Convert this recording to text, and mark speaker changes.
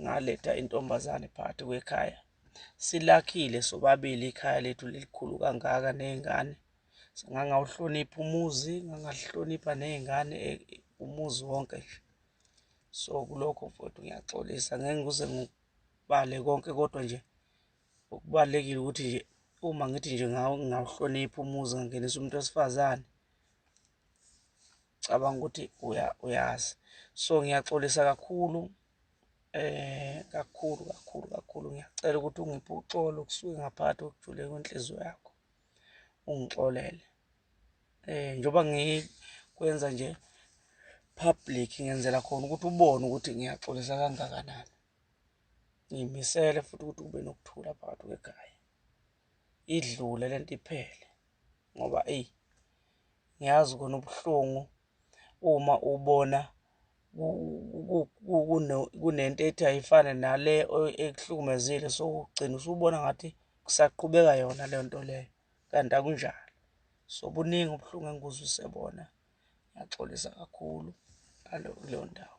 Speaker 1: ngaletha intombazane phakathi kwekhaya. Silakhile sobabili ikhaya lethu lelikhulu kangaka ney'ngane. Ngangawuhlonipha umuzi, ngangalihlonipha ney'ngane, umuzi wonke nje. So kulokho mfowethu ngiyaxolisa, ngeke ngize ngikubale konke, kodwa nje okubalulekile ukuthi nje uma ngithi nje ngawuhlonipha umuzi ngangenisa umuntu wesifazane, cabanga ukuthi uyazi. So ngiyaxolisa kakhulu, kakhulu. Ngiyacela ukuthi ungiphe uxolo kusuke ngaphakathi kokujuleka kwenhliziyo yakho, ungixolele. Njengoba ngikwenza nje public, ngenzela khona ukuthi ubone ukuthi ngiyaxolisa kangakanani. Ngiyimisele futhi ukuthi kube nokuthula phakathi kwekhaya. Idlule le nto iphele, ngoba eyi, ngiyazi khona ubuhlungu uma ubona kunento ethi ayifane nale ekuhlukumezile, so ugcina usubona ngathi kusaqhubeka yona leyo nto leyo, kanti akunjalo. So buningi ubuhlungu engibuzwise bona. Ngiyaxolisa kakhulu kuleyo ndawo.